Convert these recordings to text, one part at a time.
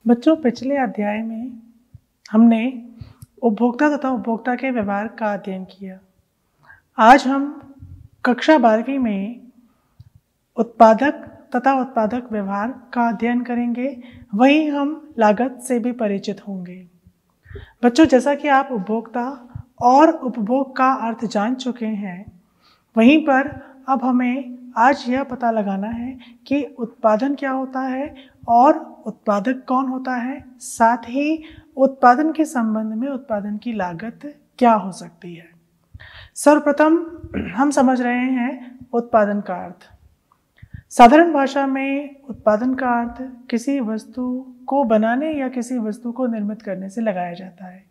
बच्चों, पिछले अध्याय में हमने उपभोक्ता तथा उपभोक्ता के व्यवहार का अध्ययन किया। आज हम कक्षा 12वीं में उत्पादक तथा उत्पादक व्यवहार का अध्ययन करेंगे। वहीं हम लागत से भी परिचित होंगे। बच्चों, जैसा कि आप उपभोक्ता और उपभोग का अर्थ जान चुके हैं, वहीं पर अब हमें आज यह पता लगाना है कि उत्पादन क्या होता है और उत्पादक कौन होता है। साथ ही उत्पादन के संबंध में उत्पादन की लागत क्या हो सकती है। सर्वप्रथम हम समझ रहे हैं उत्पादन का अर्थ। साधारण भाषा में उत्पादन का अर्थ किसी वस्तु को बनाने या किसी वस्तु को निर्मित करने से लगाया जाता है,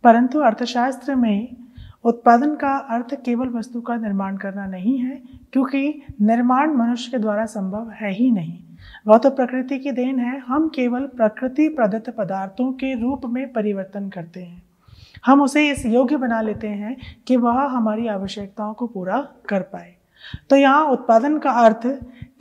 परंतु अर्थशास्त्र में उत्पादन का अर्थ केवल वस्तु का निर्माण करना नहीं है, क्योंकि निर्माण मनुष्य के द्वारा संभव है ही नहीं। वह तो प्रकृति की देन है। हम केवल प्रकृति प्रदत्त पदार्थों के रूप में परिवर्तन करते हैं। हम उसे इस योग्य बना लेते हैं कि वह हमारी आवश्यकताओं को पूरा कर पाए। तो यहाँ उत्पादन का अर्थ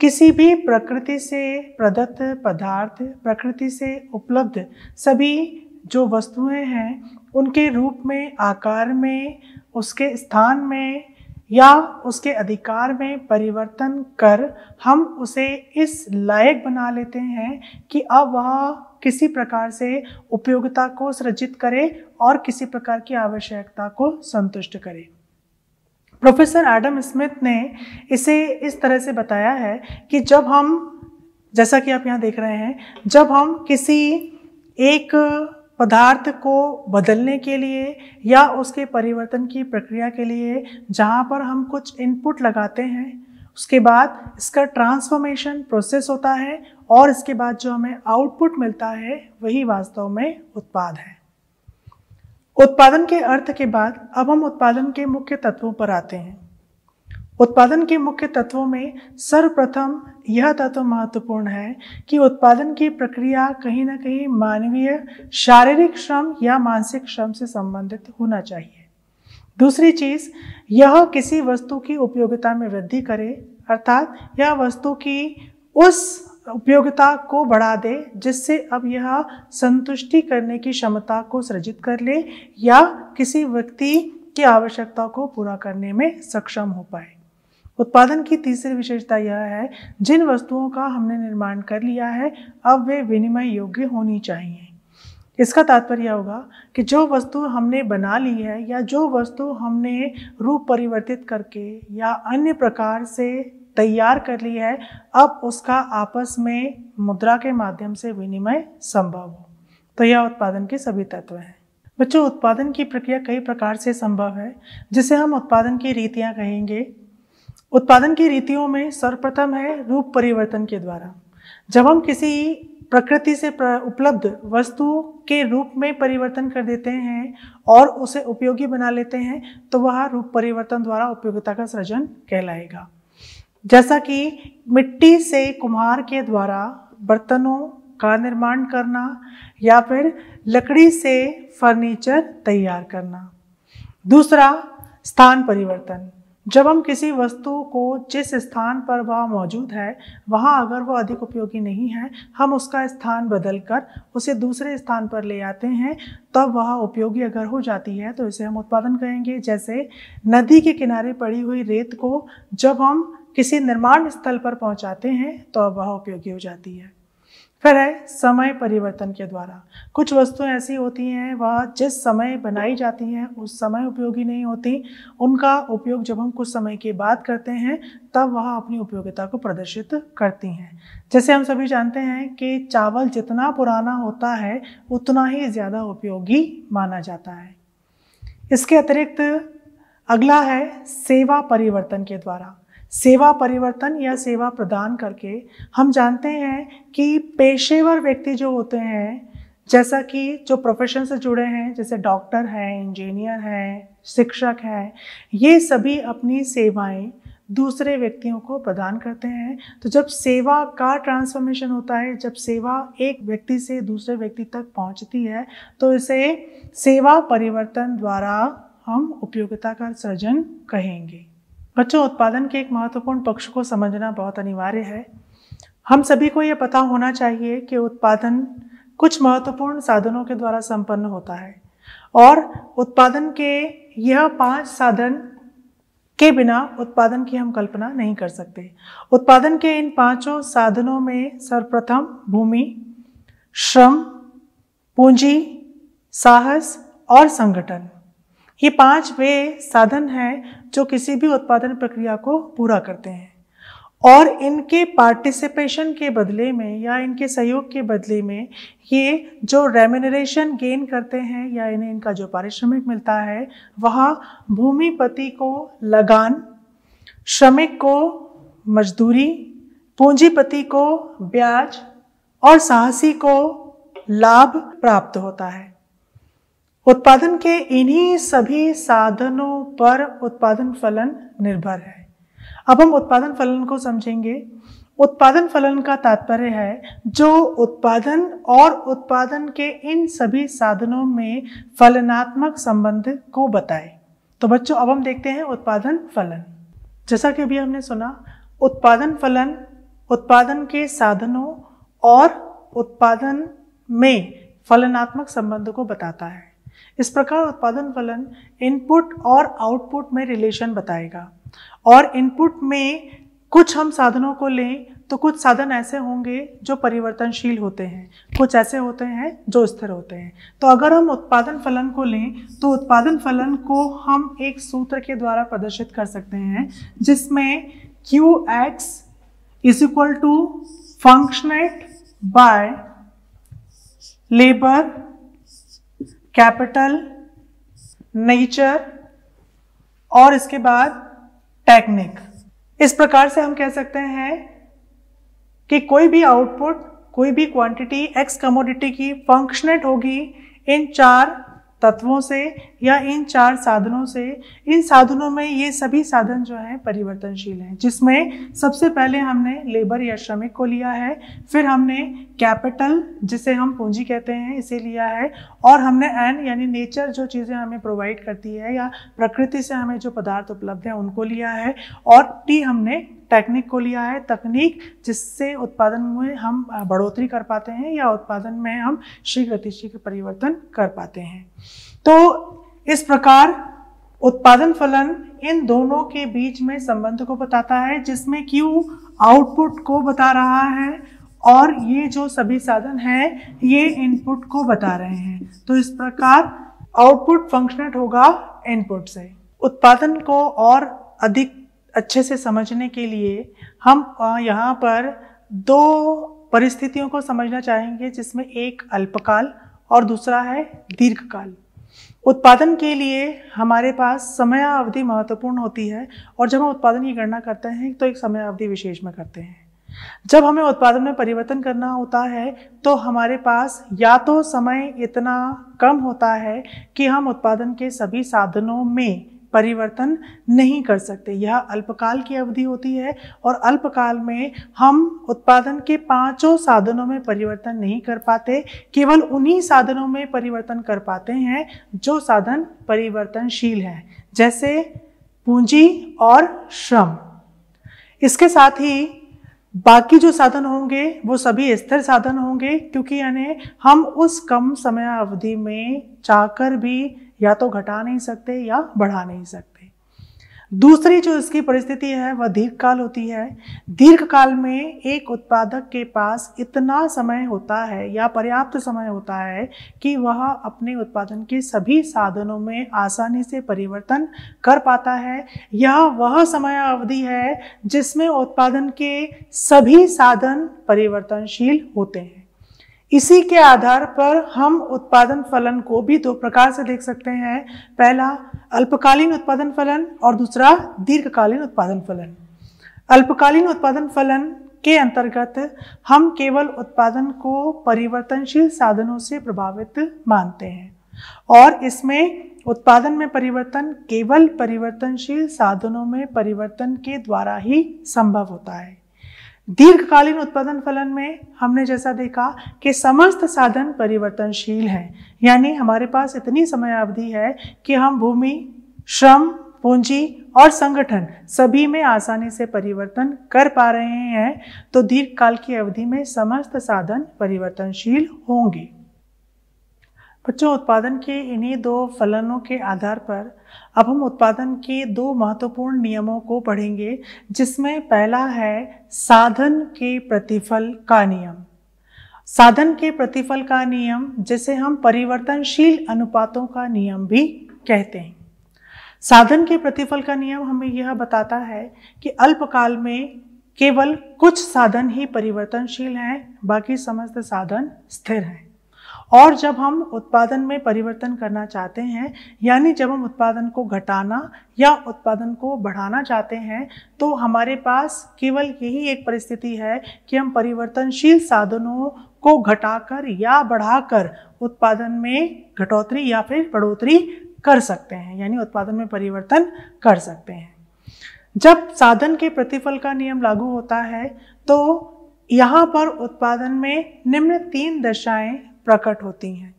किसी भी प्रकृति से प्रदत्त पदार्थ, प्रकृति से उपलब्ध सभी जो वस्तुएं हैं, उनके रूप में, आकार में, उसके स्थान में या उसके अधिकार में परिवर्तन कर हम उसे इस लायक बना लेते हैं कि अब वह किसी प्रकार से उपयोगिता को सृजित करे और किसी प्रकार की आवश्यकता को संतुष्ट करे। प्रोफेसर एडम स्मिथ ने इसे इस तरह से बताया है कि जब हम, जैसा कि आप यहाँ देख रहे हैं, जब हम किसी एक पदार्थ को बदलने के लिए या उसके परिवर्तन की प्रक्रिया के लिए जहाँ पर हम कुछ इनपुट लगाते हैं, उसके बाद इसका ट्रांसफॉर्मेशन प्रोसेस होता है और इसके बाद जो हमें आउटपुट मिलता है वही वास्तव में उत्पाद है। उत्पादन के अर्थ के बाद अब हम उत्पादन के मुख्य तत्वों पर आते हैं। उत्पादन के मुख्य तत्वों में सर्वप्रथम यह तत्व महत्वपूर्ण है कि उत्पादन की प्रक्रिया कहीं ना कहीं मानवीय शारीरिक श्रम या मानसिक श्रम से संबंधित होना चाहिए। दूसरी चीज, यह किसी वस्तु की उपयोगिता में वृद्धि करे, अर्थात यह वस्तु की उस उपयोगिता को बढ़ा दे जिससे अब यह संतुष्टि करने की क्षमता को सृजित कर ले या किसी व्यक्ति की आवश्यकता को पूरा करने में सक्षम हो पाए। उत्पादन की तीसरी विशेषता यह है, जिन वस्तुओं का हमने निर्माण कर लिया है अब वे विनिमय योग्य होनी चाहिए। इसका तात्पर्य होगा कि जो वस्तु हमने बना ली है या जो वस्तु हमने रूप परिवर्तित करके या अन्य प्रकार से तैयार कर ली है, अब उसका आपस में मुद्रा के माध्यम से विनिमय संभव हो। तो यह उत्पादन के सभी तत्व हैं। बच्चों, उत्पादन की प्रक्रिया कई प्रकार से संभव है, जिसे हम उत्पादन की रीतियां कहेंगे। उत्पादन की रीतियों में सर्वप्रथम है रूप परिवर्तन के द्वारा। जब हम किसी प्रकृति से उपलब्ध वस्तु के रूप में परिवर्तन कर देते हैं और उसे उपयोगी बना लेते हैं, तो वह रूप परिवर्तन द्वारा उपयोगिता का सृजन कहलाएगा। जैसा कि मिट्टी से कुम्हार के द्वारा बर्तनों का निर्माण करना या फिर लकड़ी से फर्नीचर तैयार करना। दूसरा, स्थान परिवर्तन। जब हम किसी वस्तु को जिस स्थान पर वह मौजूद है वहाँ अगर वह अधिक उपयोगी नहीं है, हम उसका स्थान बदलकर उसे दूसरे स्थान पर ले आते हैं, तब वह उपयोगी अगर हो जाती है तो इसे हम उत्पादन कहेंगे। जैसे नदी के किनारे पड़ी हुई रेत को जब हम किसी निर्माण स्थल पर पहुंचाते हैं तो वह उपयोगी हो जाती है। फिर है समय परिवर्तन के द्वारा। कुछ वस्तुएं ऐसी होती हैं वह जिस समय बनाई जाती हैं उस समय उपयोगी नहीं होती, उनका उपयोग जब हम कुछ समय के बाद करते हैं तब वह अपनी उपयोगिता को प्रदर्शित करती हैं। जैसे हम सभी जानते हैं कि चावल जितना पुराना होता है उतना ही ज़्यादा उपयोगी माना जाता है। इसके अतिरिक्त अगला है सेवा परिवर्तन के द्वारा। सेवा परिवर्तन या सेवा प्रदान करके हम जानते हैं कि पेशेवर व्यक्ति जो होते हैं, जैसा कि जो प्रोफेशन से जुड़े हैं, जैसे डॉक्टर हैं, इंजीनियर हैं, शिक्षक हैं, ये सभी अपनी सेवाएं दूसरे व्यक्तियों को प्रदान करते हैं। तो जब सेवा का ट्रांसफॉर्मेशन होता है, जब सेवा एक व्यक्ति से दूसरे व्यक्ति तक पहुंचती है, तो इसे सेवा परिवर्तन द्वारा हम उपयोगिता का सृजन कहेंगे। बच्चों, उत्पादन के एक महत्वपूर्ण पक्ष को समझना बहुत अनिवार्य है। हम सभी को ये पता होना चाहिए कि उत्पादन कुछ महत्वपूर्ण साधनों के द्वारा संपन्न होता है और उत्पादन के यह 5 साधन के बिना उत्पादन की हम कल्पना नहीं कर सकते। उत्पादन के इन 5 साधनों में सर्वप्रथम भूमि, श्रम, पूंजी, साहस और संगठन, ये 5 वे साधन हैं जो किसी भी उत्पादन प्रक्रिया को पूरा करते हैं और इनके पार्टिसिपेशन के बदले में या इनके सहयोग के बदले में ये जो रेम्यूनरेशन गेन करते हैं या इन्हें इनका जो पारिश्रमिक मिलता है वह भूमिपति को लगान, श्रमिक को मजदूरी, पूंजीपति को ब्याज और साहसी को लाभ प्राप्त होता है। उत्पादन के इन्हीं सभी साधनों पर उत्पादन फलन निर्भर है। अब हम उत्पादन फलन को समझेंगे। उत्पादन फलन का तात्पर्य है जो उत्पादन और उत्पादन के इन सभी साधनों में फलनात्मक संबंध को बताए। तो बच्चों अब हम देखते हैं उत्पादन फलन। जैसा कि अभी हमने सुना, उत्पादन फलन उत्पादन के साधनों और उत्पादन में फलनात्मक संबंध को बताता है। इस प्रकार उत्पादन फलन इनपुट और आउटपुट में रिलेशन बताएगा और इनपुट में कुछ हम साधनों को लें तो कुछ साधन ऐसे होंगे जो परिवर्तनशील होते हैं, कुछ ऐसे होते हैं जो स्थिर होते हैं। तो अगर हम उत्पादन फलन को लें तो उत्पादन फलन को हम एक सूत्र के द्वारा प्रदर्शित कर सकते हैं जिसमें Qx is equal to function by labour, capital, nature और इसके बाद टेक्निक। इस प्रकार से हम कह सकते हैं कि कोई भी आउटपुट, कोई भी क्वांटिटी एक्स कमोडिटी की फंक्शनेट होगी इन 4 तत्वों से या इन 4 साधनों से। इन साधनों में ये सभी साधन जो हैं परिवर्तनशील हैं, जिसमें सबसे पहले हमने लेबर या श्रमिक को लिया है, फिर हमने कैपिटल जिसे हम पूंजी कहते हैं इसे लिया है और हमने एन यानी नेचर जो चीज़ें हमें प्रोवाइड करती है या प्रकृति से हमें जो पदार्थ उपलब्ध हैं उनको लिया है और टी हमने टेक्निक को लिया है, तकनीक जिससे उत्पादन में हम बढ़ोतरी कर पाते हैं या उत्पादन में हम शीघ्र गतिशीघ्र परिवर्तन कर पाते हैं। तो इस प्रकार उत्पादन फलन इन दोनों के बीच में संबंध को बताता है जिसमें Q आउटपुट को बता रहा है और ये जो सभी साधन हैं ये इनपुट को बता रहे हैं। तो इस प्रकार आउटपुट फंक्शनेट होगा इनपुट से। उत्पादन को और अधिक अच्छे से समझने के लिए हम यहाँ पर 2 परिस्थितियों को समझना चाहेंगे जिसमें एक अल्पकाल और दूसरा है दीर्घकाल। उत्पादन के लिए हमारे पास समयावधि महत्वपूर्ण होती है और जब हम उत्पादन की गणना करते हैं तो एक समयावधि विशेष में करते हैं। जब हमें उत्पादन में परिवर्तन करना होता है तो हमारे पास या तो समय इतना कम होता है कि हम उत्पादन के सभी साधनों में परिवर्तन नहीं कर सकते, यह अल्पकाल की अवधि होती है और अल्पकाल में हम उत्पादन के 5 साधनों में परिवर्तन नहीं कर पाते, केवल उन्हीं साधनों में परिवर्तन कर पाते हैं जो साधन परिवर्तनशील हैं, जैसे पूंजी और श्रम। इसके साथ ही बाकी जो साधन होंगे वो सभी स्थिर साधन होंगे क्योंकि यानी हम उस कम समय अवधि में चाहकर भी या तो घटा नहीं सकते या बढ़ा नहीं सकते। दूसरी जो इसकी परिस्थिति है वह दीर्घकाल होती है। दीर्घकाल में एक उत्पादक के पास इतना समय होता है या पर्याप्त समय होता है कि वह अपने उत्पादन के सभी साधनों में आसानी से परिवर्तन कर पाता है। यह वह समय अवधि है जिसमें उत्पादन के सभी साधन परिवर्तनशील होते हैं। इसी के आधार पर हम उत्पादन फलन को भी 2 प्रकार से देख सकते हैं, पहला अल्पकालीन उत्पादन फलन और दूसरा दीर्घकालीन उत्पादन फलन। अल्पकालीन उत्पादन फलन के अंतर्गत हम केवल उत्पादन को परिवर्तनशील साधनों से प्रभावित मानते हैं और इसमें उत्पादन में परिवर्तन केवल परिवर्तनशील साधनों में परिवर्तन के द्वारा ही संभव होता है। दीर्घकालीन उत्पादन फलन में हमने जैसा देखा कि समस्त साधन परिवर्तनशील हैं, यानी हमारे पास इतनी समयावधि है कि हम भूमि, श्रम, पूंजी और संगठन सभी में आसानी से परिवर्तन कर पा रहे हैं तो दीर्घकाल की अवधि में समस्त साधन परिवर्तनशील होंगे। बच्चों, उत्पादन के इन्हीं दो फलनों के आधार पर अब हम उत्पादन के दो महत्वपूर्ण नियमों को पढ़ेंगे, जिसमें पहला है साधन के प्रतिफल का नियम। साधन के प्रतिफल का नियम, जिसे हम परिवर्तनशील अनुपातों का नियम भी कहते हैं। साधन के प्रतिफल का नियम हमें यह बताता है कि अल्पकाल में केवल कुछ साधन ही परिवर्तनशील हैं, बाकी समस्त साधन स्थिर हैं। और जब हम उत्पादन में परिवर्तन करना चाहते हैं, यानी जब हम उत्पादन को घटाना या उत्पादन को बढ़ाना चाहते हैं, तो हमारे पास केवल यही एक परिस्थिति है कि हम परिवर्तनशील साधनों को घटाकर या बढ़ाकर उत्पादन में घटोतरी या फिर बढ़ोतरी कर सकते हैं, यानी उत्पादन में परिवर्तन कर सकते हैं। जब साधन के प्रतिफल का नियम लागू होता है तो यहाँ पर उत्पादन में निम्न 3 दशाएं प्रकट होती हैं।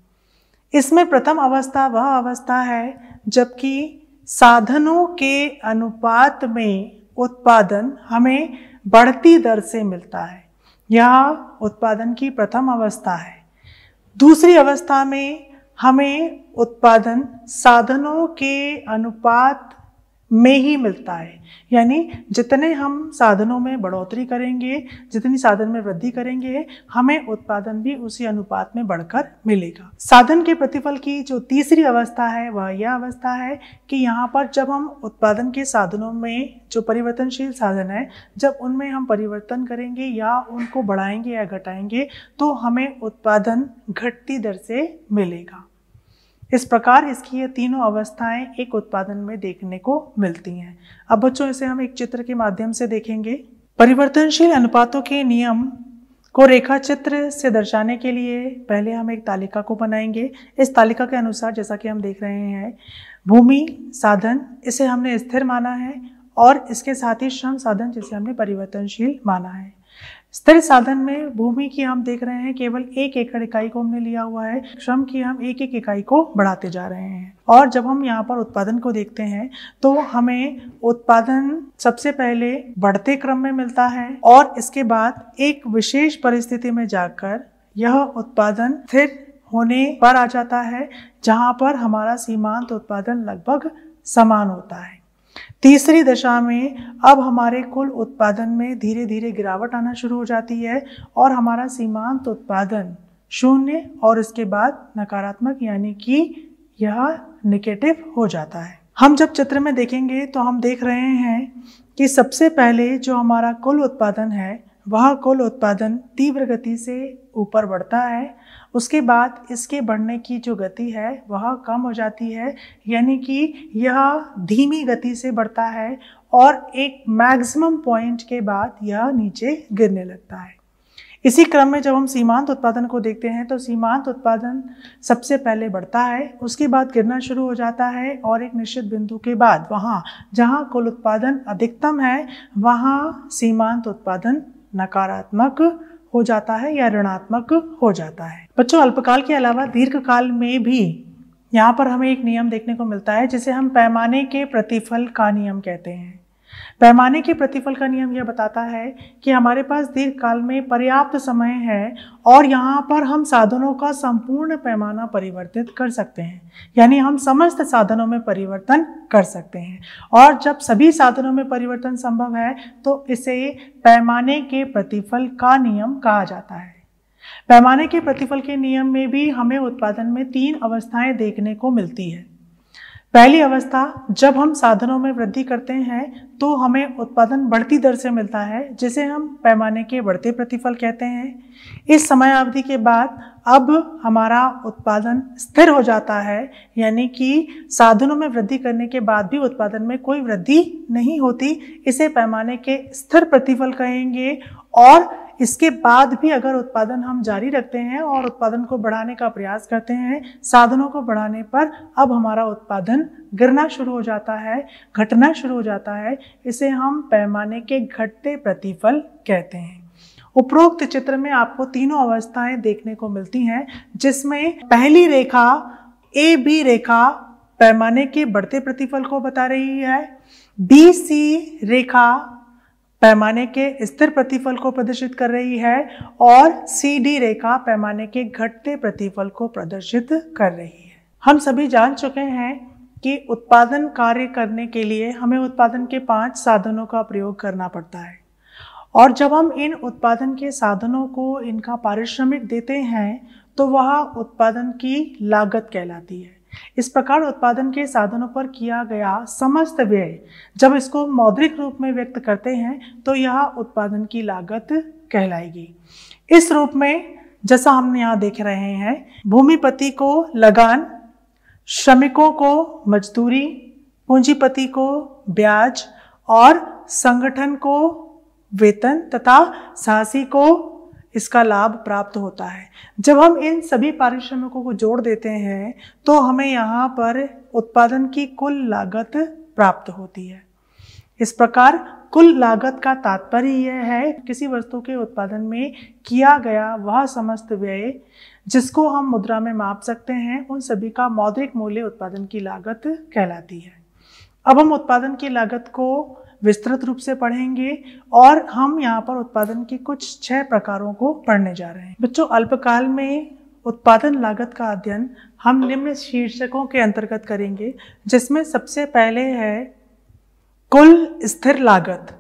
इसमें प्रथम अवस्था वह अवस्था है जबकि साधनों के अनुपात में उत्पादन हमें बढ़ती दर से मिलता है। यह उत्पादन की प्रथम अवस्था है। दूसरी अवस्था में हमें उत्पादन साधनों के अनुपात में ही मिलता है, यानी जितने हम साधनों में बढ़ोतरी करेंगे, जितनी साधन में वृद्धि करेंगे, हमें उत्पादन भी उसी अनुपात में बढ़कर मिलेगा। साधन के प्रतिफल की जो तीसरी अवस्था है वह यह अवस्था है कि यहाँ पर जब हम उत्पादन के साधनों में जो परिवर्तनशील साधन है, जब उनमें हम परिवर्तन करेंगे या उनको बढ़ाएंगे या घटाएंगे तो हमें उत्पादन घटती दर से मिलेगा। इस प्रकार इसकी ये तीनों अवस्थाएं एक उत्पादन में देखने को मिलती हैं। अब बच्चों, इसे हम एक चित्र के माध्यम से देखेंगे। परिवर्तनशील अनुपातों के नियम को रेखा चित्र से दर्शाने के लिए पहले हम एक तालिका को बनाएंगे। इस तालिका के अनुसार जैसा कि हम देख रहे हैं, भूमि साधन, इसे हमने स्थिर माना है और इसके साथ ही श्रम साधन, जिसे हमने परिवर्तनशील माना है। स्थिर साधन में भूमि की हम देख रहे हैं केवल 1 एकड़ इकाई को हमने लिया हुआ है, श्रम की हम 1 इकाई को बढ़ाते जा रहे हैं। और जब हम यहाँ पर उत्पादन को देखते हैं तो हमें उत्पादन सबसे पहले बढ़ते क्रम में मिलता है और इसके बाद एक विशेष परिस्थिति में जाकर यह उत्पादन स्थिर होने पर आ जाता है, जहाँ पर हमारा सीमांत उत्पादन लगभग समान होता है। तीसरी दशा में अब हमारे कुल उत्पादन में धीरे धीरे गिरावट आना शुरू हो जाती है और हमारा सीमांत उत्पादन 0 और इसके बाद नकारात्मक, यानी कि यह नेगेटिव हो जाता है। हम जब चित्र में देखेंगे तो हम देख रहे हैं कि सबसे पहले जो हमारा कुल उत्पादन है वह कुल उत्पादन तीव्र गति से ऊपर बढ़ता है। उसके बाद इसके बढ़ने की जो गति है वह कम हो जाती है, यानी कि यह धीमी गति से बढ़ता है और एक मैक्सिमम पॉइंट के बाद यह नीचे गिरने लगता है। इसी क्रम में जब हम सीमांत उत्पादन को देखते हैं तो सीमांत उत्पादन सबसे पहले बढ़ता है, उसके बाद गिरना शुरू हो जाता है और एक निश्चित बिंदु के बाद वहाँ जहाँ कुल उत्पादन अधिकतम है वहाँ सीमांत उत्पादन नकारात्मक हो जाता है या ऋणात्मक हो जाता है। बच्चों, अल्पकाल के अलावा दीर्घकाल में भी यहाँ पर हमें एक नियम देखने को मिलता है जिसे हम पैमाने के प्रतिफल का नियम कहते हैं। पैमाने के प्रतिफल का नियम यह बताता है कि हमारे पास दीर्घकाल में पर्याप्त समय है और यहाँ पर हम साधनों का संपूर्ण पैमाना परिवर्तित कर सकते हैं, यानी हम समस्त साधनों में परिवर्तन कर सकते हैं। और जब सभी साधनों में परिवर्तन संभव है तो इसे पैमाने के प्रतिफल का नियम कहा जाता है। पैमाने के प्रतिफल के नियम में भी हमें उत्पादन में 3 अवस्थाएं देखने को मिलती है। पहली अवस्था, जब हम साधनों में वृद्धि करते हैं तो हमें उत्पादन बढ़ती दर से मिलता है, जिसे हम पैमाने के बढ़ते प्रतिफल कहते हैं। इस समय अवधि के बाद अब हमारा उत्पादन स्थिर हो जाता है, यानी कि साधनों में वृद्धि करने के बाद भी उत्पादन में कोई वृद्धि नहीं होती। इसे पैमाने के स्थिर प्रतिफल कहेंगे। और इसके बाद भी अगर उत्पादन हम जारी रखते हैं और उत्पादन को बढ़ाने का प्रयास करते हैं, साधनों को बढ़ाने पर अब हमारा उत्पादन गिरना शुरू हो जाता है, घटना शुरू हो जाता है। इसे हम पैमाने के घटते प्रतिफल कहते हैं। उपरोक्त चित्र में आपको तीनों अवस्थाएं देखने को मिलती हैं, जिसमें पहली रेखा AB रेखा पैमाने के बढ़ते प्रतिफल को बता रही है। BC रेखा पैमाने के स्थिर प्रतिफल को प्रदर्शित कर रही है और CD रेखा पैमाने के घटते प्रतिफल को प्रदर्शित कर रही है। हम सभी जान चुके हैं कि उत्पादन कार्य करने के लिए हमें उत्पादन के 5 साधनों का प्रयोग करना पड़ता है और जब हम इन उत्पादन के साधनों को इनका पारिश्रमिक देते हैं तो वह उत्पादन की लागत कहलाती है। इस प्रकार उत्पादन के साधनों पर किया गया समस्त व्यय जब इसको मौद्रिक रूप में व्यक्त करते हैं तो यह उत्पादन की लागत कहलाएगी। इस रूप में जैसा हम यहाँ देख रहे हैं, भूमिपति को लगान, श्रमिकों को मजदूरी, पूंजीपति को ब्याज और संगठन को वेतन तथा साहसी को इसका लाभ प्राप्त होता है। जब हम इन सभी पारिश्रमिकों को जोड़ देते हैं तो हमें यहाँ पर उत्पादन की कुल लागत प्राप्त होती है। इस प्रकार कुल लागत का तात्पर्य यह है किसी वस्तु के उत्पादन में किया गया वह समस्त व्यय जिसको हम मुद्रा में माप सकते हैं, उन सभी का मौद्रिक मूल्य उत्पादन की लागत कहलाती है। अब हम उत्पादन की लागत को विस्तृत रूप से पढ़ेंगे और हम यहाँ पर उत्पादन की कुछ 6 प्रकारों को पढ़ने जा रहे हैं। बच्चों, अल्पकाल में उत्पादन लागत का अध्ययन हम निम्न शीर्षकों के अंतर्गत करेंगे, जिसमें सबसे पहले है कुल स्थिर लागत,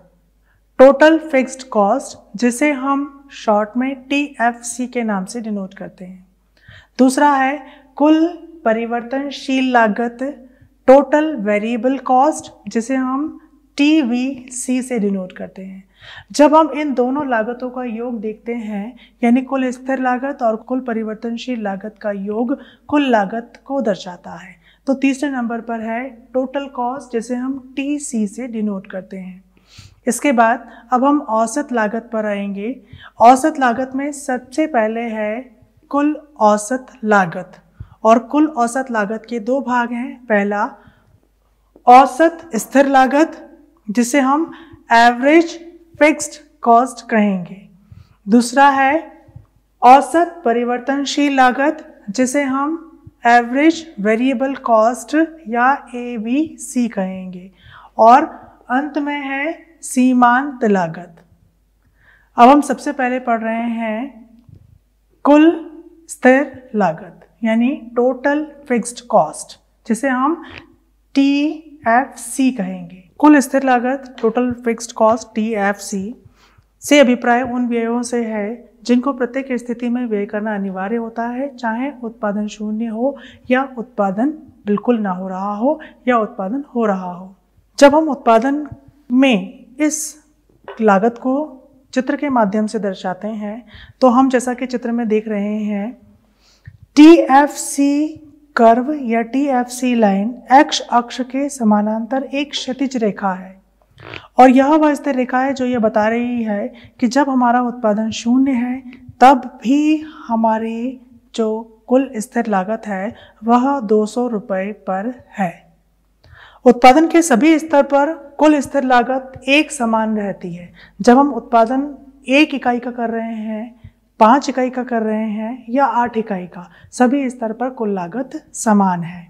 टोटल फिक्स्ड कॉस्ट, जिसे हम शॉर्ट में TFC के नाम से डिनोट करते हैं। दूसरा है कुल परिवर्तनशील लागत, टोटल वेरिएबल कॉस्ट, जिसे हम TVC से डिनोट करते हैं। जब हम इन दोनों लागतों का योग देखते हैं, यानी कुल स्थिर लागत और कुल परिवर्तनशील लागत का योग कुल लागत को दर्शाता है, तो तीसरे नंबर पर है टोटल कॉस्ट, जिसे हम TC से डिनोट करते हैं। इसके बाद अब हम औसत लागत पर आएंगे। औसत लागत में सबसे पहले है कुल औसत लागत, और कुल औसत लागत के 2 भाग हैं। पहला औसत स्थिर लागत, जिसे हम एवरेज फिक्स्ड कॉस्ट कहेंगे। दूसरा है औसत परिवर्तनशील लागत, जिसे हम एवरेज वेरिएबल कॉस्ट या ABC कहेंगे। और अंत में है सीमांत लागत। अब हम सबसे पहले पढ़ रहे हैं कुल स्थिर लागत यानी टोटल फिक्स्ड कॉस्ट, जिसे हम TFC कहेंगे। कुल स्थिर लागत टोटल फिक्स्ड कॉस्ट TFC से अभिप्राय उन व्ययों से है जिनको प्रत्येक स्थिति में व्यय करना अनिवार्य होता है, चाहे उत्पादन शून्य हो या उत्पादन बिल्कुल ना हो रहा हो या उत्पादन हो रहा हो। जब हम उत्पादन में इस लागत को चित्र के माध्यम से दर्शाते हैं तो हम जैसा कि चित्र में देख रहे हैं, TFC कर्व या TFC लाइन x अक्ष के समानांतर एक क्षैतिज रेखा है और यह वह स्थिर रेखा है जो यह बता रही है कि जब हमारा उत्पादन शून्य है तब भी हमारी जो कुल स्थिर लागत है वह 200 रुपये पर है। उत्पादन के सभी स्तर पर कुल स्थिर लागत एक समान रहती है। जब हम उत्पादन 1 इकाई का कर रहे हैं, 5 इकाई का कर रहे हैं या 8 इकाई का, सभी स्तर पर कुल लागत समान है।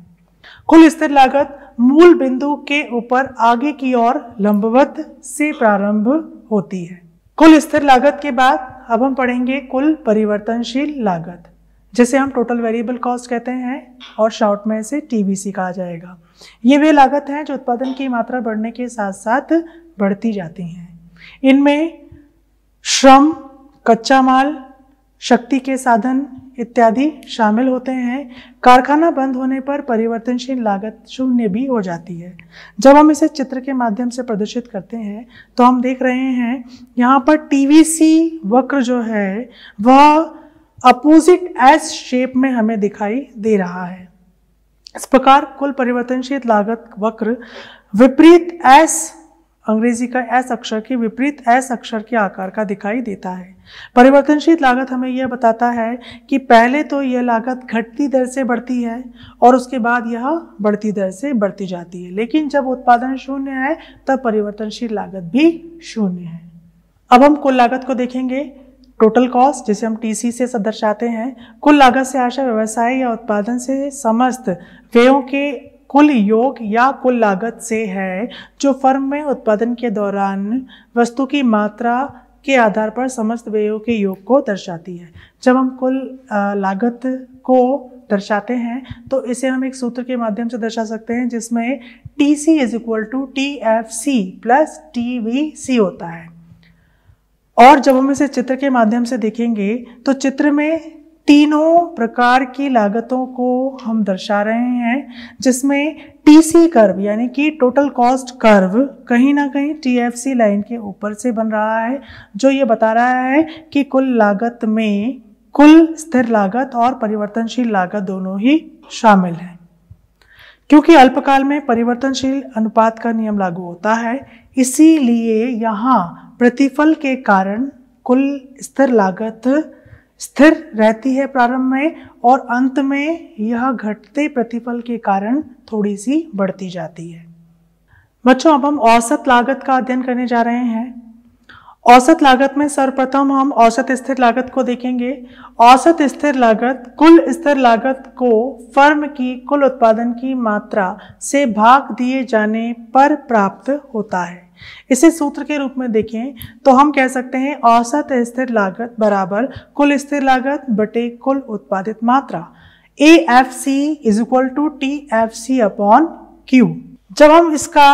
कुल स्थिर लागत मूल बिंदु के ऊपर आगे की ओर लंबवत से प्रारंभ होती है। कुल स्थिर लागत के बाद अब हम पढ़ेंगे कुल परिवर्तनशील लागत, जिसे हम टोटल वेरिएबल कॉस्ट कहते हैं और शॉर्ट में इसे TVC कहा जाएगा। ये वे लागत हैं जो उत्पादन की मात्रा बढ़ने के साथ साथ बढ़ती जाती हैं। इनमें श्रम, कच्चा माल, शक्ति के साधन इत्यादि शामिल होते हैं। कारखाना बंद होने पर परिवर्तनशील लागत शून्य भी हो जाती है। जब हम इसे चित्र के माध्यम से प्रदर्शित करते हैं तो हम देख रहे हैं यहाँ पर TVC वक्र जो है वह अपोजिट S शेप में हमें दिखाई दे रहा है। इस प्रकार कुल परिवर्तनशील लागत वक्र विपरीत S, अंग्रेजी का S अक्षर के विपरीत S अक्षर के आकार का दिखाई देता है। परिवर्तनशील लागत हमें यह बताता है कि पहले तो यह लागत घटती दर से बढ़ती है और उसके बाद यह बढ़ती दर से बढ़ती जाती है, लेकिन जब उत्पादन शून्य है तब परिवर्तनशील लागत भी शून्य है। अब हम कुल लागत को देखेंगे। टोटल कॉस्ट, जिसे हम TC से दर्शाते हैं, कुल लागत से आशय व्यवसाय या उत्पादन से समस्त व्ययों के कुल योग या कुल लागत से है, जो फर्म में उत्पादन के दौरान वस्तु की मात्रा के आधार पर समस्त व्ययों के योग को दर्शाती है। जब हम कुल लागत को दर्शाते हैं तो इसे हम एक सूत्र के माध्यम से दर्शा सकते हैं, जिसमें TC is equal to TFC plus TVC होता है। और जब हम इसे चित्र के माध्यम से देखेंगे तो चित्र में तीनों प्रकार की लागतों को हम दर्शा रहे हैं, जिसमें TC कर्व यानी कि टोटल कॉस्ट कर्व कहीं ना कहीं TFC लाइन के ऊपर से बन रहा है, जो ये बता रहा है कि कुल लागत में कुल स्थिर लागत और परिवर्तनशील लागत दोनों ही शामिल है। क्योंकि अल्पकाल में परिवर्तनशील अनुपात का नियम लागू होता है, इसीलिए यहाँ प्रतिफल के कारण कुल स्थिर लागत स्थिर रहती है प्रारंभ में, और अंत में यह घटते प्रतिफल के कारण थोड़ी सी बढ़ती जाती है। बच्चों, अब हम औसत लागत का अध्ययन करने जा रहे हैं। औसत लागत में सर्वप्रथम हम औसत स्थिर लागत को देखेंगे। औसत स्थिर लागत कुल स्थिर लागत को फर्म की कुल उत्पादन की मात्रा से भाग दिए जाने पर प्राप्त होता है। इसे सूत्र के रूप में देखें तो हम कह सकते हैं औसत स्थिर लागत बराबर कुल स्थिर लागत बटे कुल उत्पादित मात्रा, AFC is equal to TFC upon Q। जब हम इसका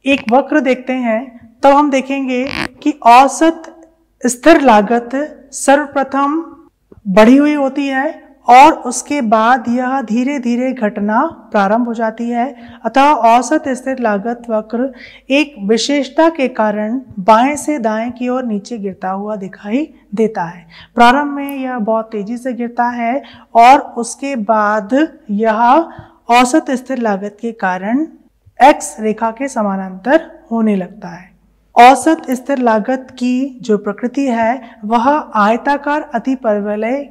एक वक्र देखते हैं तो हम देखेंगे कि औसत स्थिर लागत सर्वप्रथम बढ़ी हुई होती है और उसके बाद यह धीरे धीरे घटना प्रारंभ हो जाती है। अतः औसत स्थिर लागत वक्र एक विशेषता के कारण बाएं से दाएं की ओर नीचे गिरता हुआ दिखाई देता है। प्रारंभ में यह बहुत तेजी से गिरता है और उसके बाद यह औसत स्थिर लागत के कारण X रेखा के समानांतर होने लगता है। औसत स्थिर लागत की जो प्रकृति है वह आयताकार अतिपरवलय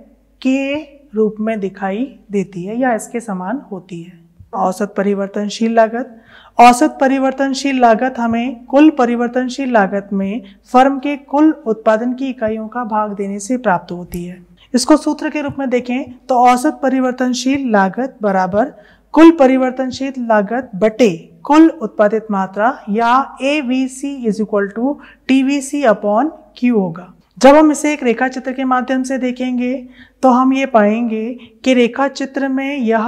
के रूप में दिखाई देती है या इसके समान होती है। औसत परिवर्तनशील लागत, औसत परिवर्तनशील लागत हमें कुल परिवर्तनशील लागत में फर्म के कुल उत्पादन की इकाइयों का भाग देने से प्राप्त होती है। इसको सूत्र के रूप में देखें तो औसत परिवर्तनशील लागत बराबर कुल परिवर्तनशील लागत बटे कुल उत्पादित मात्रा या AVC is equal to TVC upon Q होगा। जब हम इसे एक रेखा चित्र के माध्यम से देखेंगे तो हम ये पाएंगे कि रेखा चित्र में यह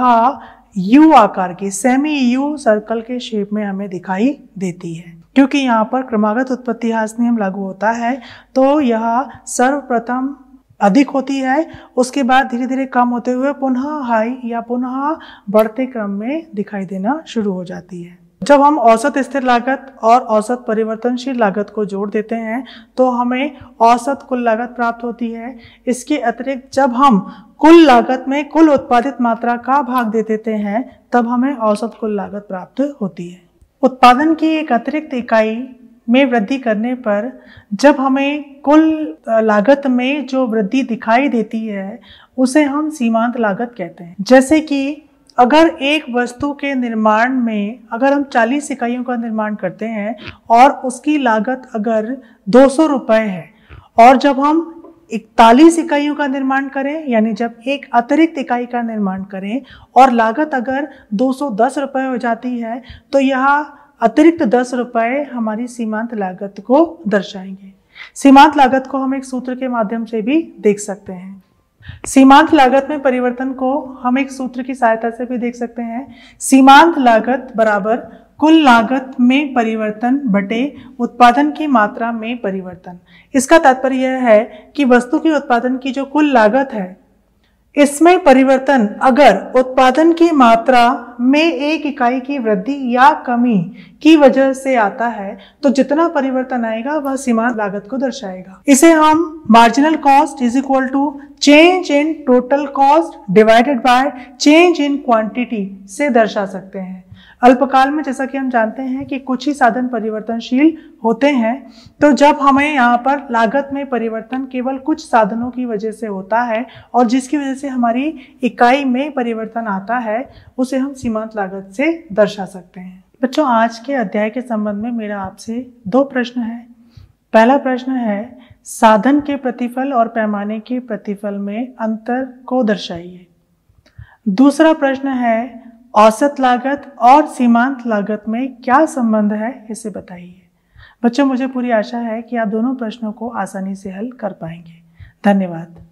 U आकार की सेमी U सर्कल के शेप में हमें दिखाई देती है। क्योंकि यहाँ पर क्रमागत उत्पत्ति ह्रास नियम लागू होता है तो यह सर्वप्रथम अधिक होती है, उसके बाद धीरे धीरे कम होते हुए पुनः हाई या पुनः बढ़ते क्रम में दिखाई देना शुरू हो जाती है। जब हम औसत स्थिर लागत और औसत परिवर्तनशील लागत को जोड़ देते हैं तो हमें औसत कुल लागत प्राप्त होती है। इसके अतिरिक्त जब हम कुल लागत में कुल उत्पादित मात्रा का भाग दे देते हैं तब हमें औसत कुल लागत प्राप्त होती है। उत्पादन की एक अतिरिक्त इकाई में वृद्धि करने पर जब हमें कुल लागत में जो वृद्धि दिखाई देती है उसे हम सीमांत लागत कहते हैं। जैसे कि अगर एक वस्तु के निर्माण में अगर हम 40 इकाइयों का निर्माण करते हैं और उसकी लागत अगर 200 रुपये है और जब हम 41 इकाइयों का निर्माण करें यानी जब एक अतिरिक्त इकाई का निर्माण करें और लागत अगर 210 रुपये हो जाती है तो यह अतिरिक्त 10 रुपये हमारी सीमांत लागत को दर्शाएंगे। सीमांत लागत को हम एक सूत्र के माध्यम से भी देख सकते हैं। सीमांत लागत में परिवर्तन को हम एक सूत्र की सहायता से भी देख सकते हैं। सीमांत लागत बराबर कुल लागत में परिवर्तन बटे उत्पादन की मात्रा में परिवर्तन। इसका तात्पर्य यह है कि वस्तु के उत्पादन की जो कुल लागत है इसमें परिवर्तन अगर उत्पादन की मात्रा में एक इकाई की वृद्धि या कमी की वजह से आता है तो जितना परिवर्तन आएगा वह सीमांत लागत को दर्शाएगा। इसे हम marginal cost is equal to change in total cost divided by change in quantity से दर्शा सकते हैं। अल्पकाल में जैसा कि हम जानते हैं कि कुछ ही साधन परिवर्तनशील होते हैं, तो जब हमें यहाँ पर लागत में परिवर्तन केवल कुछ साधनों की वजह से होता है और जिसकी वजह से हमारी इकाई में परिवर्तन आता है उसे हम सीमांत लागत से दर्शा सकते हैं। बच्चों, आज के अध्याय के संबंध में मेरा आपसे 2 प्रश्न है। पहला प्रश्न है साधन के प्रतिफल और पैमाने के प्रतिफल में अंतर को दर्शाइए। दूसरा प्रश्न है औसत लागत और सीमांत लागत में क्या संबंध है, इसे बताइए। बच्चों, मुझे पूरी आशा है कि आप दोनों प्रश्नों को आसानी से हल कर पाएंगे। धन्यवाद।